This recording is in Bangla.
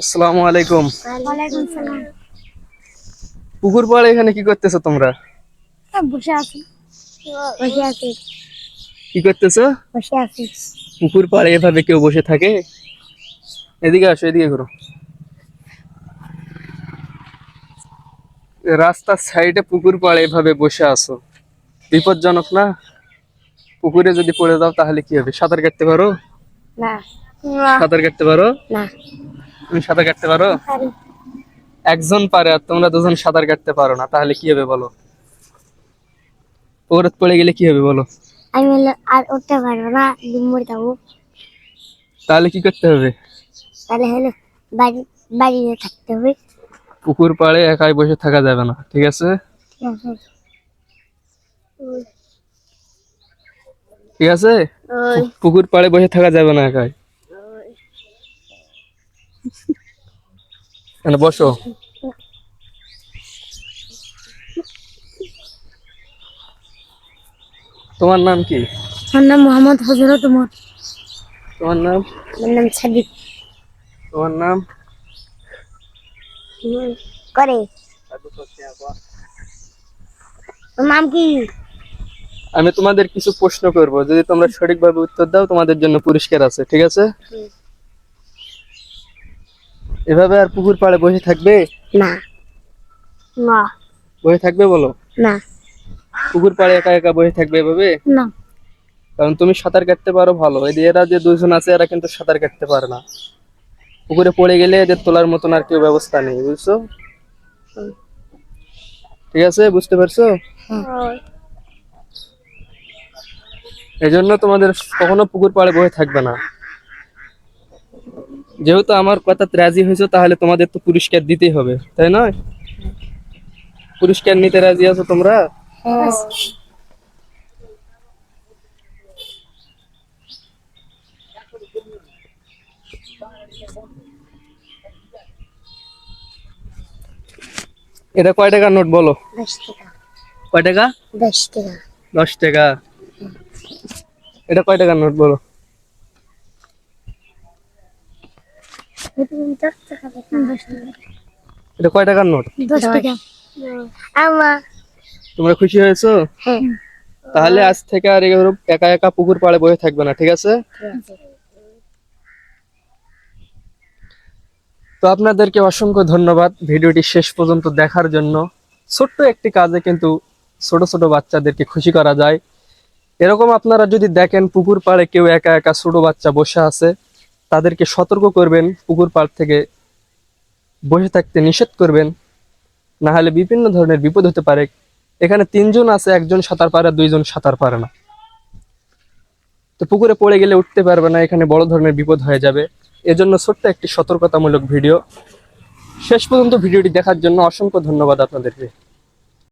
আসসালামু আলাইকুম। ওয়ালাইকুম সালাম। পুকুর পাড়ে এখানে কি করতেছো তোমরা? বসে আছি। বসে আছি। কি করতেছো? বসে আছি। পুকুর পাড়ে এভাবে কেউ বসে থাকে? এদিকে আসো, এদিকে ঘুরো। রাস্তার সাইডে পুকুর পাড়ে এভাবে বসে আছো, বিপজ্জনক না? পুকুরে যদি পড়ে যাও তাহলে কি হবে? সাঁতার কাটতে পারো? না। সাঁতার কাটতে পারো? না। তুমি সাঁতার কাটতে পারো? পারি। একজন পারে আর তোমরা দুজন সাঁতার কাটতে পারো না, তাহলে কি হবে বলো? পুকুরে পড়ে গেলে কি হবে বলো? আমি আর উঠতে পারবো না, মরে যাবো। তাহলে কি করতে হবে? তাহলে হলো বাড়ি বাড়িতে থাকতে হবে। পুকুর পাড়ে একাই বসে থাকা যাবে না, ঠিক আছে? ঠিক আছে, পুকুর পাড়ে বসে থাকা যাবে না একাই। এখানে বসো। তোমার নাম কি? আমার নাম মোহাম্মদ হযরত উমর। তোমার নাম? আমার নাম সাদিক। তোমার নাম? করে তোর নাম কি? আমি তোমাদের কিছু প্রশ্ন করব, যদি তোমরা সঠিকভাবে উত্তর দাও তোমাদের জন্য পুরস্কার আছে, ঠিক আছে? এভাবে আর পুকুর পাড়ে বসে থাকবে? না। না। বসে থাকবে বলো? না। পুকুর পাড়ে একা একা বসে থাকবে এভাবে? না। কারণ তুমি সাঁতার কাটতে পারো ভালো, এরা যে দুজন আছে এরা কিন্তু সাঁতার কাটতে পারে না। পুকুরে পড়ে গেলে এদের তোলার মতন আর কেউ ব্যবস্থা নেই, বুঝছো? ঠিক আছে, বুঝতে পারছো? এই জন্য তোমাদের কখনো পুকুর পাড়ে বসে থাকবে না। যেহেতু আমার কথাতে রাজি হয়েছো তাহলে তোমাদের তো পুরস্কার দিতেই হবে, তাই নয়? পুরস্কার নিতে রাজি আছো তোমরা? এটা কয় টাকার নোট বলো? 10 টাকা। কয় টাকা? 10 টাকা। 10 টাকা। এটা কয় টাকার নোট বলো? 10 টাকা। এটা কয় টাকার নোট? 10 টাকা। আমা। তোমরা খুশি হয়েছো? হ্যাঁ। তাহলে আজ থেকে আর এরকম একা একা পুকুর পাড়ে বসে থাকবে না, ঠিক আছে? তো আপনাদেরকে অসংখ্য ধন্যবাদ ভিডিওটি শেষ পর্যন্ত দেখার জন্য। ছোট্ট একটি কাজে কিন্তু ছোট ছোট বাচ্চাদেরকে খুশি করা যায়। এরকম আপনারা যদি দেখেন পুকুর পাড়ে কেউ একা একা ছোট বাচ্চা বসে আছে, তাদেরকে সতর্ক করবেন, পুকুর পাড় থেকে বসে থাকতে নিষেধ করবেন, না হলে বিভিন্ন ধরনের বিপদ হতে পারে। এখানে 3জন আছে, একজন সাঁতার পারে, 2জন সাঁতার পারে না। তো পুকুরে পড়ে গেলে উঠতে পারবে না, এখানে বড় ধরনের বিপদ হয়ে যাবে। এজন্য ছোট্ট একটি সতর্কতামূলক ভিডিও। শেষ পর্যন্ত ভিডিওটি দেখার জন্য অসংখ্য ধন্যবাদ আপনাদেরকে।